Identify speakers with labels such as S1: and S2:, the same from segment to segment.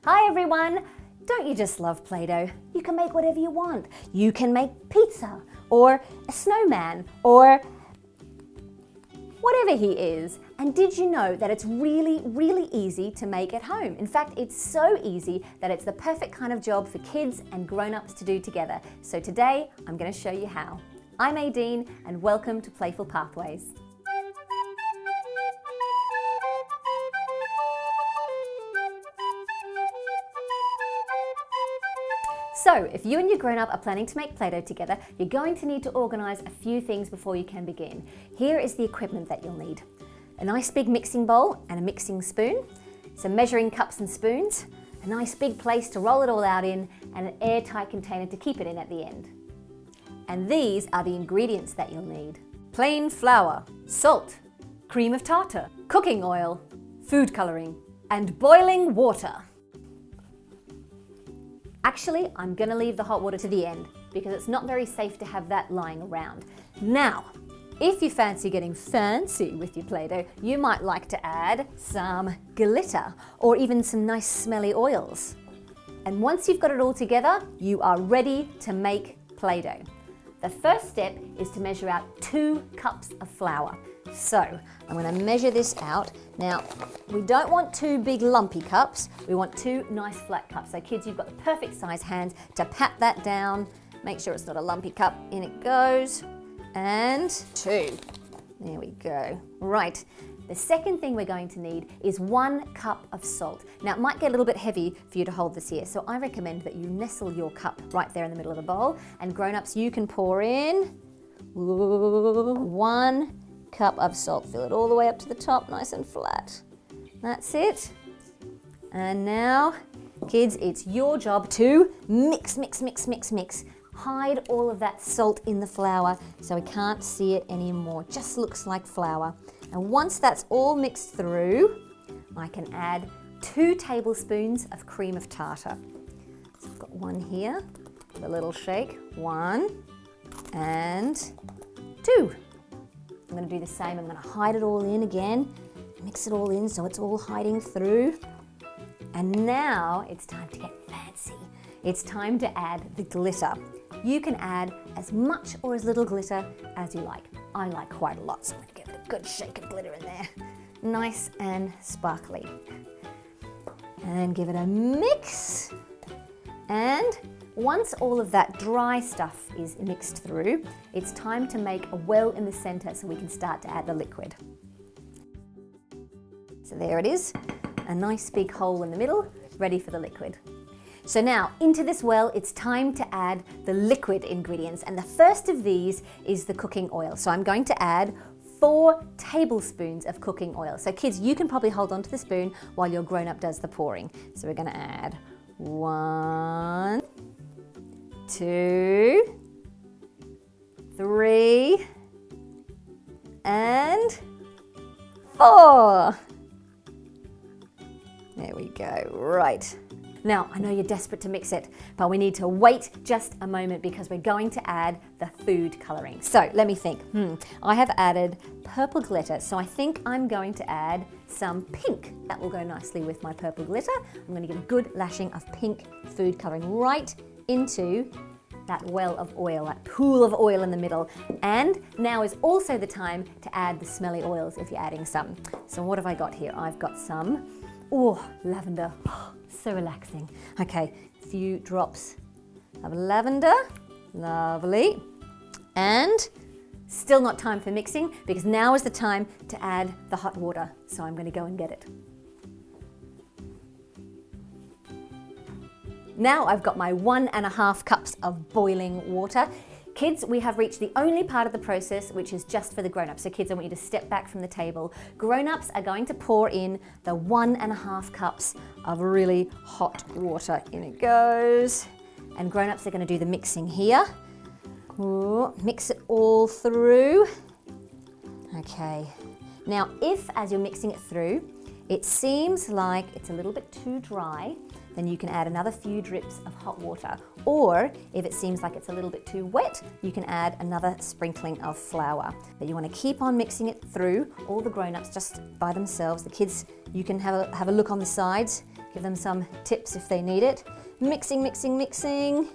S1: Hi everyone! Don't you just love Play-Doh? You can make whatever you want. You can make pizza, or a snowman, or whatever he is. And did you know that it's really, really easy to make at home? In fact, it's so easy that it's the perfect kind of job for kids and grown-ups to do together. So today, I'm going to show you how. I'm Aideen, and welcome to Playful Pathways. So, if you and your grown-up are planning to make Play-Doh together, you're going to need to organise a few things before you can begin. Here is the equipment that you'll need. A nice big mixing bowl and a mixing spoon, some measuring cups and spoons, a nice big place to roll it all out in, and an airtight container to keep it in at the end. And these are the ingredients that you'll need. Plain flour, salt, cream of tartar, cooking oil, food colouring, and boiling water. Actually, I'm going to leave the hot water to the end because it's not very safe to have that lying around. Now, if you fancy getting fancy with your Play-Doh, you might like to add some glitter or even some nice smelly oils. And once you've got it all together, you are ready to make Play-Doh. The first step is to measure out 2 cups of flour. So I'm going to measure this out. Now, we don't want 2 big lumpy cups, we want 2 nice flat cups. So kids, you've got the perfect size hands to pat that down. Make sure it's not a lumpy cup. In it goes. And 2. There we go. Right. The second thing we're going to need is 1 cup of salt. Now, it might get a little bit heavy for you to hold this here, so I recommend that you nestle your cup right there in the middle of the bowl. And grown-ups, you can pour in 1 cup of salt. Fill it all the way up to the top, nice and flat. That's it. And now, kids, it's your job to mix, mix, mix, mix, mix. Hide all of that salt in the flour so we can't see it anymore. Just looks like flour. And once that's all mixed through, I can add 2 tablespoons of cream of tartar. So I've got 1 here, with a little shake. 1 and 2. I'm going to do the same. I'm going to hide it all in again, mix it all in so it's all hiding through. And now it's time to get fancy. It's time to add the glitter. You can add as much or as little glitter as you like. I like quite a lot, so I'm going to give it a good shake of glitter in there. Nice and sparkly. And give it a mix. And once all of that dry stuff is mixed through, it's time to make a well in the center so we can start to add the liquid. So there it is, a nice big hole in the middle, ready for the liquid. So now, into this well, it's time to add the liquid ingredients, and the first of these is the cooking oil. So I'm going to add 4 tablespoons of cooking oil. So kids, you can probably hold on to the spoon while your grown-up does the pouring. So we're going to add 1, 2, 3, and 4. There we go, right. Now, I know you're desperate to mix it, but we need to wait just a moment because we're going to add the food colouring. So let me think. I have added purple glitter, so I think I'm going to add some pink. That will go nicely with my purple glitter. I'm going to get a good lashing of pink food colouring right into that well of oil, that pool of oil in the middle. And now is also the time to add the smelly oils if you're adding some. So what have I got here? I've got some, lavender. So relaxing. Okay, a few drops of lavender. Lovely. And still not time for mixing because now is the time to add the hot water. So I'm going to go and get it. Now I've got my 1.5 cups of boiling water. Kids, we have reached the only part of the process which is just for the grown-ups. So kids, I want you to step back from the table. Grown-ups are going to pour in the 1.5 cups of really hot water. In it goes. And grown-ups are going to do the mixing here. Mix it all through. Okay. Now, if as you're mixing it through, it seems like it's a little bit too dry, then you can add another few drips of hot water. Or if it seems like it's a little bit too wet, you can add another sprinkling of flour. But you want to keep on mixing it through, all the grown-ups just by themselves. The kids, you can have a look on the sides, give them some tips if they need it. Mixing, mixing, mixing.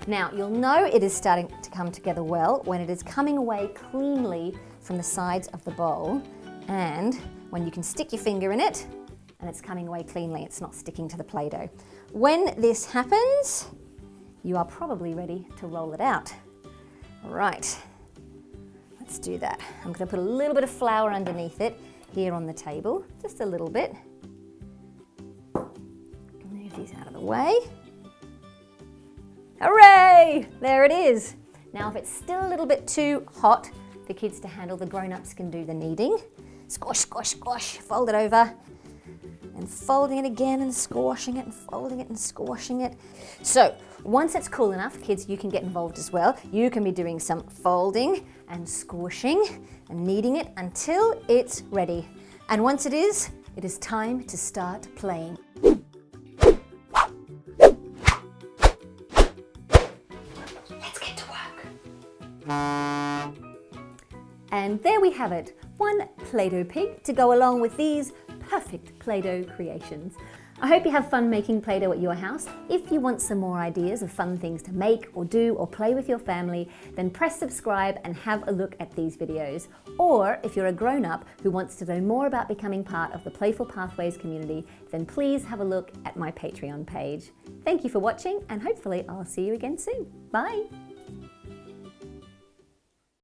S1: Now, you'll know it is starting to come together well when it is coming away cleanly from the sides of the bowl, and when you can stick your finger in it and it's coming away cleanly, it's not sticking to the Play-Doh. When this happens, you are probably ready to roll it out. All right, let's do that. I'm going to put a little bit of flour underneath it here on the table, just a little bit. Move these out of the way. Hooray! There it is. Now, if it's still a little bit too hot for kids to handle, the grown-ups can do the kneading. Squash, squash, squash, fold it over, and folding it again and squashing it and folding it and squashing it. So, once it's cool enough, kids, you can get involved as well. You can be doing some folding and squashing and kneading it until it's ready. And once it is time to start playing. And there we have it, one Play-Doh pig to go along with these perfect Play-Doh creations. I hope you have fun making Play-Doh at your house. If you want some more ideas of fun things to make or do or play with your family, then press subscribe and have a look at these videos. Or if you're a grown-up who wants to know more about becoming part of the Playful Pathways community, then please have a look at my Patreon page. Thank you for watching, and hopefully I'll see you again soon. Bye.